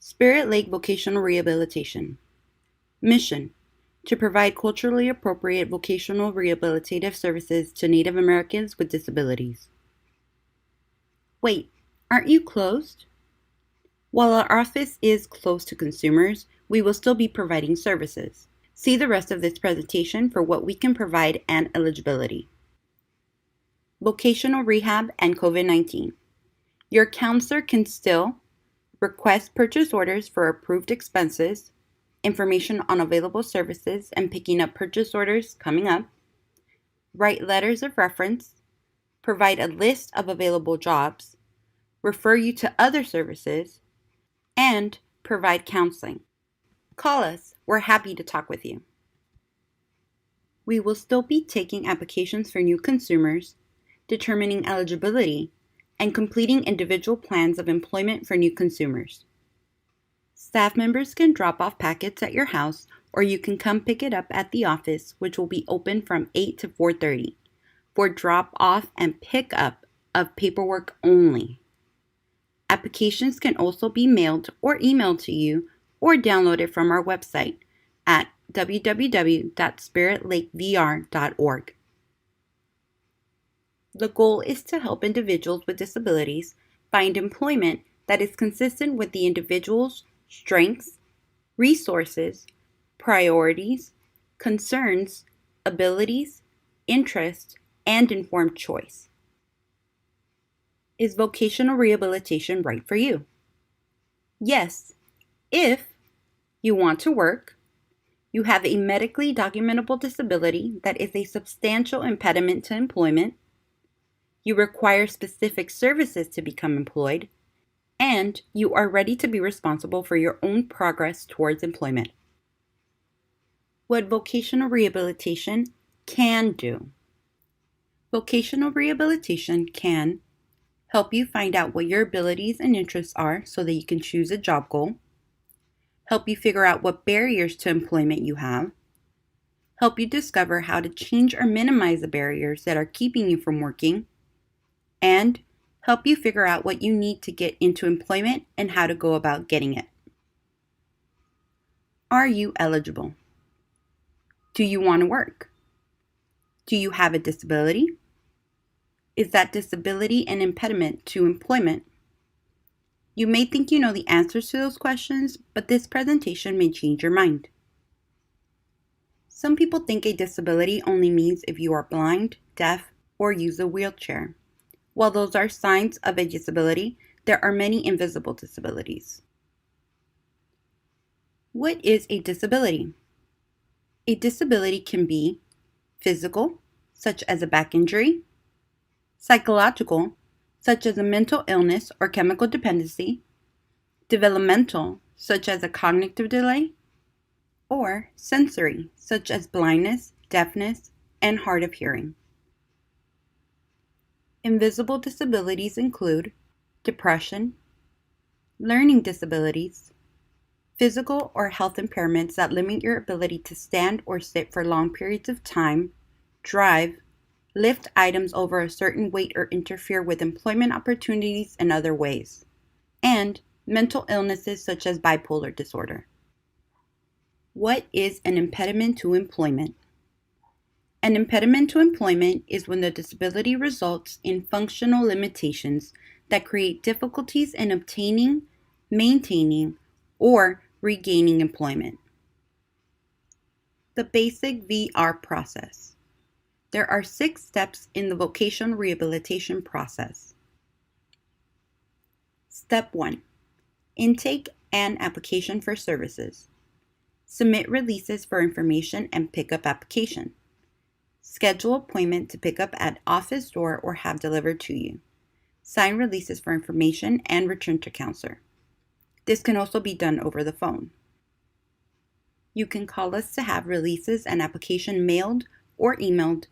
Spirit Lake Vocational Rehabilitation. Mission: to provide culturally appropriate vocational rehabilitative services to Native Americans with disabilities. Wait, aren't you closed? While our office is closed to consumers, we will still be providing services. See the rest of this presentation for what we can provide and eligibility. Vocational rehab and COVID-19. Your counselor can still request purchase orders for approved expenses, information on available services and picking up purchase orders coming up, write letters of reference, provide a list of available jobs, refer you to other services, and provide counseling. Call us. We're happy to talk with you. We will still be taking applications for new consumers, determining eligibility, and completing individual plans of employment for new consumers. Staff members can drop off packets at your house, or you can come pick it up at the office, which will be open from 8 to 4:30 for drop off and pick up of paperwork only. Applications can also be mailed or emailed to you or downloaded from our website at www.spiritlakevr.org. The goal is to help individuals with disabilities find employment that is consistent with the individual's strengths, resources, priorities, concerns, abilities, interests, and informed choice. Is vocational rehabilitation right for you? Yes, if you want to work, you have a medically documentable disability that is a substantial impediment to employment, you require specific services to become employed, and you are ready to be responsible for your own progress towards employment. What vocational rehabilitation can do. Vocational rehabilitation can help you find out what your abilities and interests are so that you can choose a job goal, help you figure out what barriers to employment you have, help you discover how to change or minimize the barriers that are keeping you from working, and help you figure out what you need to get into employment and how to go about getting it. Are you eligible? Do you want to work? Do you have a disability? Is that disability an impediment to employment? You may think you know the answers to those questions, but this presentation may change your mind. Some people think a disability only means if you are blind, deaf, or use a wheelchair. While those are signs of a disability, there are many invisible disabilities. What is a disability? A disability can be physical, such as a back injury, psychological, such as a mental illness or chemical dependency, developmental, such as a cognitive delay, or sensory, such as blindness, deafness, and hard of hearing. Invisible disabilities include depression, learning disabilities, physical or health impairments that limit your ability to stand or sit for long periods of time, drive, lift items over a certain weight, or interfere with employment opportunities in other ways, and mental illnesses such as bipolar disorder. What is an impediment to employment? An impediment to employment is when the disability results in functional limitations that create difficulties in obtaining, maintaining, or regaining employment. The basic VR process. There are 6 steps in the vocational rehabilitation process. Step 1. Intake and application for services. Submit releases for information and pick-up application. Schedule appointment to pick up at office door or have delivered to you. Sign releases for information and return to counselor. This can also be done over the phone. You can call us to have releases and application mailed or emailed,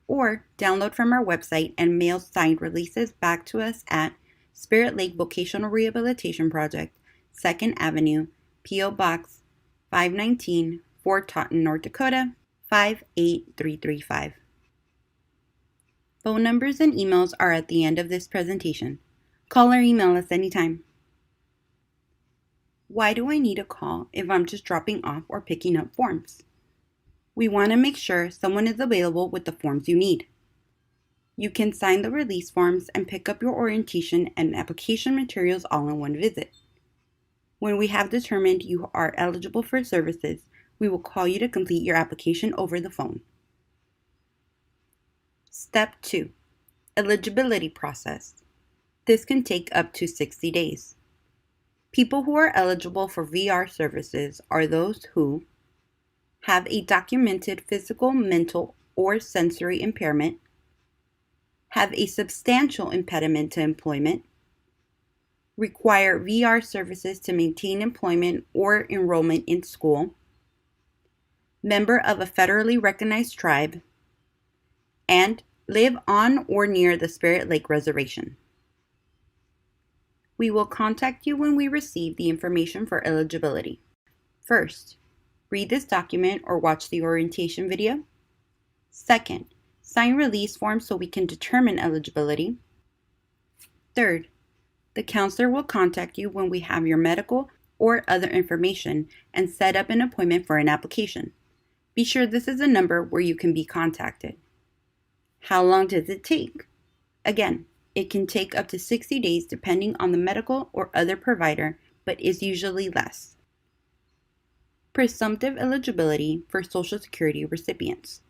or download from our website and mail signed releases back to us at Spirit Lake Vocational Rehabilitation Project, 2nd Avenue, P.O. Box 519, Fort Totten, North Dakota, 58335. Phone numbers and emails are at the end of this presentation. Call or email us anytime. Why do I need a call if I'm just dropping off or picking up forms? We want to make sure someone is available with the forms you need. You can sign the release forms and pick up your orientation and application materials all in one visit. When we have determined you are eligible for services, we will call you to complete your application over the phone. Step 2. Eligibility process. This can take up to 60 days. People who are eligible for VR services are those who have a documented physical, mental, or sensory impairment, have a substantial impediment to employment, require VR services to maintain employment or enrollment in school, member of a federally recognized tribe, and live on or near the Spirit Lake Reservation. We will contact you when we receive the information for eligibility. First, read this document or watch the orientation video. Second, sign release forms so we can determine eligibility. Third, the counselor will contact you when we have your medical or other information and set up an appointment for an application. Be sure this is a number where you can be contacted. How long does it take? Again, it can take up to 60 days depending on the medical or other provider, but is usually less. Presumptive eligibility for Social Security recipients.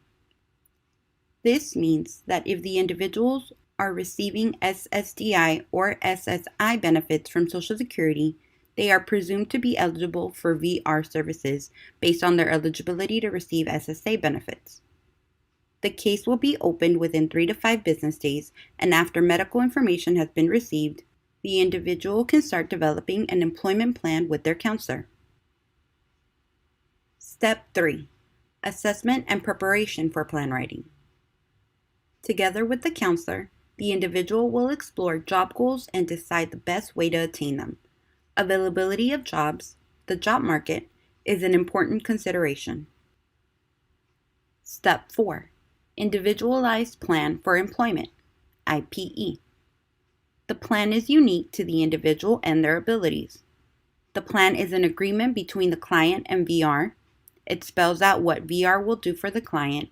This means that if the individuals are receiving SSDI or SSI benefits from Social Security, they are presumed to be eligible for VR services based on their eligibility to receive SSA benefits. The case will be opened within 3 to 5 business days, and after medical information has been received, the individual can start developing an employment plan with their counselor. Step 3. Assessment and preparation for plan writing. Together with the counselor, the individual will explore job goals and decide the best way to attain them. Availability of jobs, the job market, is an important consideration. Step 4. Individualized Plan for Employment, IPE. The plan is unique to the individual and their abilities. The plan is an agreement between the client and VR. It spells out what VR will do for the client,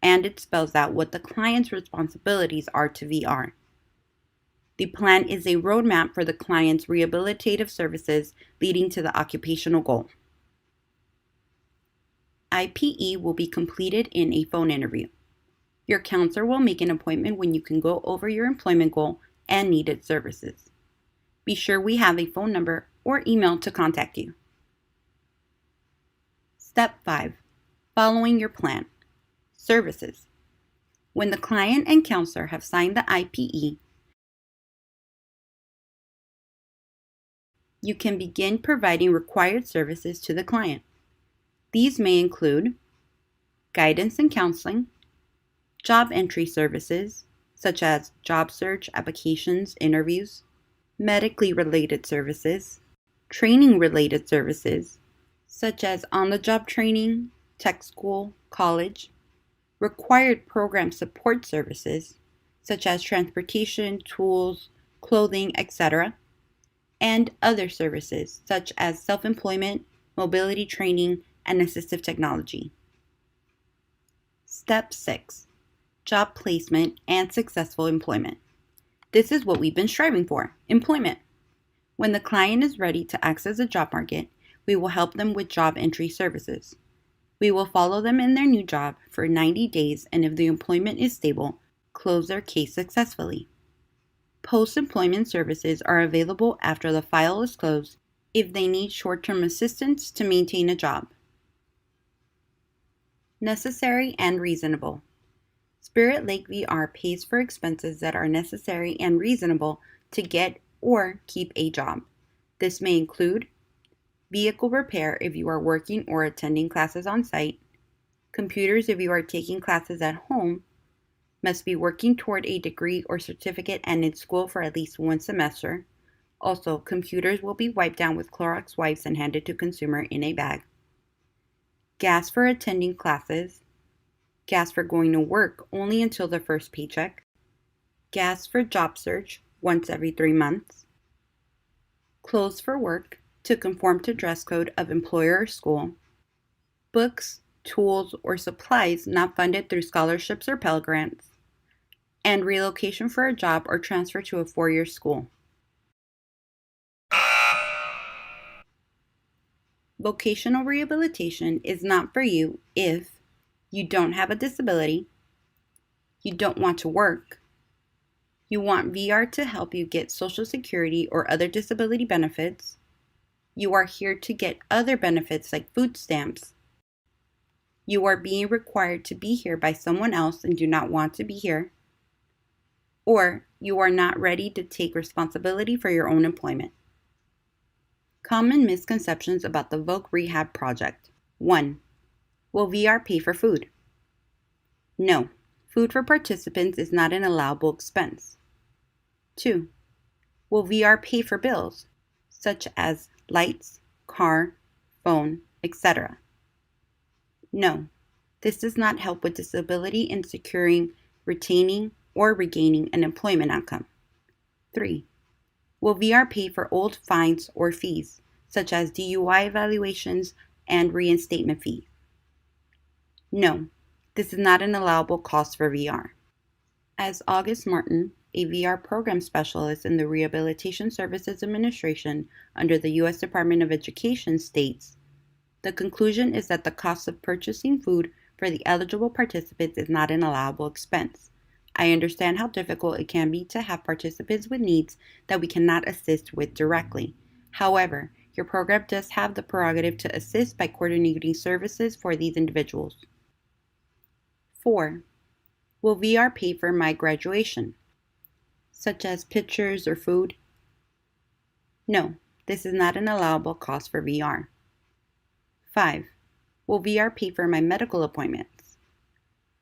and it spells out what the client's responsibilities are to VR. The plan is a roadmap for the client's rehabilitative services leading to the occupational goal. IPE will be completed in a phone interview. Your counselor will make an appointment when you can go over your employment goal and needed services. Be sure we have a phone number or email to contact you. Step 5. Following your plan. Services. When the client and counselor have signed the IPE, you can begin providing required services to the client. These may include guidance and counseling, job entry services, such as job search, applications, interviews, medically related services, training related services, such as on-the-job training, tech school, college, required program support services, such as transportation, tools, clothing, etc., and other services, such as self-employment, mobility training, and assistive technology. Step 6. Job placement and successful employment. This is what we've been striving for, employment. When the client is ready to access the job market, we will help them with job entry services. We will follow them in their new job for 90 days, and if the employment is stable, close their case successfully. Post-employment services are available after the file is closed if they need short-term assistance to maintain a job. Necessary and reasonable. Spirit Lake VR pays for expenses that are necessary and reasonable to get or keep a job. This may include vehicle repair if you are working or attending classes on site, computers if you are taking classes at home, must be working toward a degree or certificate and in school for at least 1 semester. Also, computers will be wiped down with Clorox wipes and handed to consumer in a bag. Gas for attending classes, gas for going to work only until the first paycheck, gas for job search once every 3 months, clothes for work, to conform to dress code of employer or school, books, tools, or supplies not funded through scholarships or Pell Grants, and relocation for a job or transfer to a four-year school. Vocational rehabilitation is not for you if you don't have a disability, you don't want to work, you want VR to help you get Social Security or other disability benefits, you are here to get other benefits like food stamps, you are being required to be here by someone else and do not want to be here, or you are not ready to take responsibility for your own employment. Common misconceptions about the Voc Rehab project. 1. Will VR pay for food? No, food for participants is not an allowable expense. 2. Will VR pay for bills, such as lights, car, phone, etc.? No, this does not help with disability in securing, retaining, or regaining an employment outcome. 3. Will VR pay for old fines or fees, such as DUI evaluations and reinstatement fees? No, this is not an allowable cost for VR. As August Martin, a VR program specialist in the Rehabilitation Services Administration under the U.S. Department of Education, states, the conclusion is that the cost of purchasing food for the eligible participants is not an allowable expense. I understand how difficult it can be to have participants with needs that we cannot assist with directly. However, your program does have the prerogative to assist by coordinating services for these individuals. 4. Will VR pay for my graduation, such as pictures or food? No, this is not an allowable cost for VR. 5. Will VR pay for my medical appointments?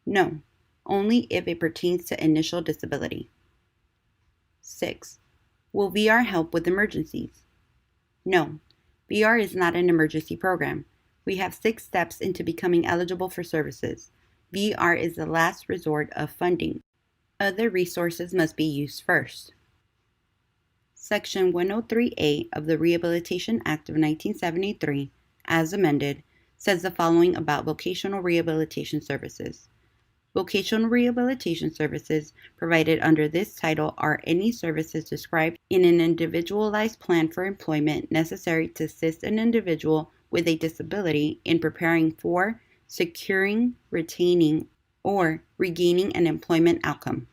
No, only if it pertains to initial disability. 6. Will VR help with emergencies? No, VR is not an emergency program. We have 6 steps into becoming eligible for services. VR is the last resort of funding. Other resources must be used first. Section 103A of the Rehabilitation Act of 1973, as amended, says the following about vocational rehabilitation services. Vocational rehabilitation services provided under this title are any services described in an individualized plan for employment necessary to assist an individual with a disability in preparing for, securing, retaining, or regaining an employment outcome.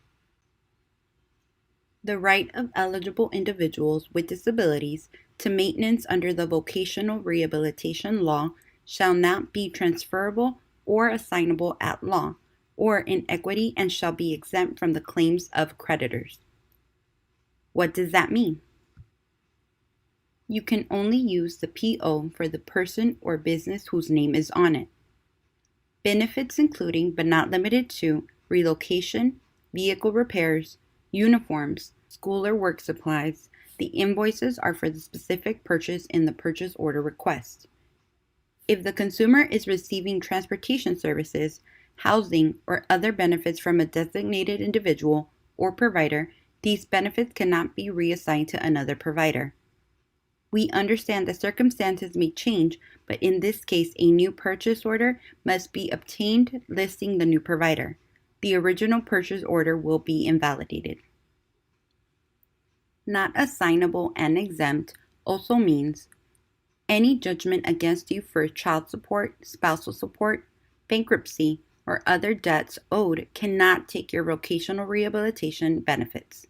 The right of eligible individuals with disabilities to maintenance under the Vocational Rehabilitation Law shall not be transferable or assignable at law, or in equity, and shall be exempt from the claims of creditors. What does that mean? You can only use the PO for the person or business whose name is on it. Benefits including, but not limited to, relocation, vehicle repairs, uniforms, school or work supplies. The invoices are for the specific purchase in the purchase order request. If the consumer is receiving transportation services, housing, or other benefits from a designated individual or provider, these benefits cannot be reassigned to another provider. We understand that circumstances may change, but in this case, a new purchase order must be obtained listing the new provider. The original purchase order will be invalidated. Not assignable and exempt also means any judgment against you for child support, spousal support, bankruptcy, or other debts owed cannot take your vocational rehabilitation benefits.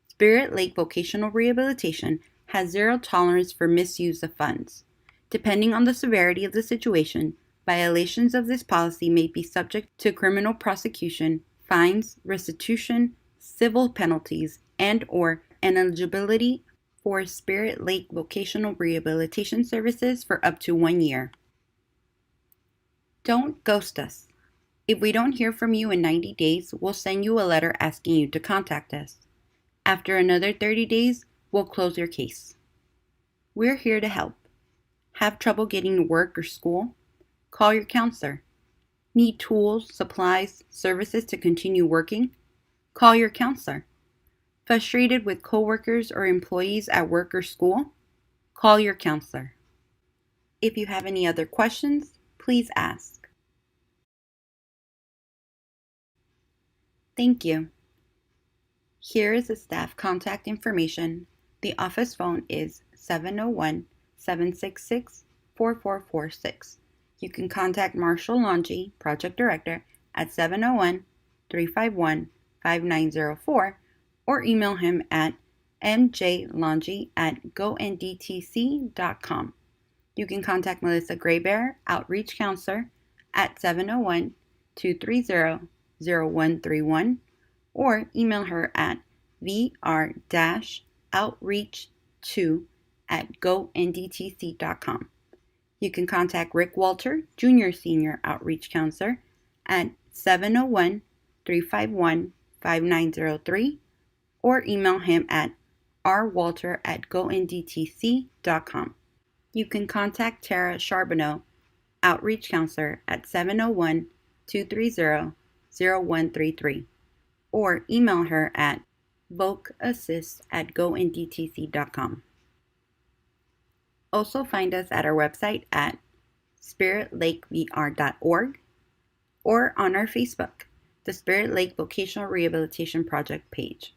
Spirit Lake Vocational Rehabilitation has zero tolerance for misuse of funds. Depending on the severity of the situation, violations of this policy may be subject to criminal prosecution, fines, restitution, civil penalties, and/or ineligibility for Spirit Lake Vocational Rehabilitation Services for up to 1 year. Don't ghost us. If we don't hear from you in 90 days, we'll send you a letter asking you to contact us. After another 30 days, we'll close your case. We're here to help. Have trouble getting to work or school? Call your counselor. Need tools, supplies, services to continue working? Call your counselor. Frustrated with coworkers or employees at work or school? Call your counselor. If you have any other questions, please ask. Thank you. Here is the staff contact information. The office phone is 701-766-4446. You can contact Marshall Longi, Project Director, at 701-351-5904 or email him at mjlongi@gondtc.com. You can contact Melissa Graybear, Outreach Counselor, at 701-230-0131 or email her at vr-outreach2@gondtc.com. You can contact Rick Walter, Junior Senior Outreach Counselor, at 701-351-5903 or email him at rwalter@gondtc.com. You can contact Tara Charbonneau, Outreach Counselor, at 701-230-0133 or email her at vocassist@gondtc.com. Also find us at our website at spiritlakevr.org or on our Facebook, the Spirit Lake Vocational Rehabilitation Project page.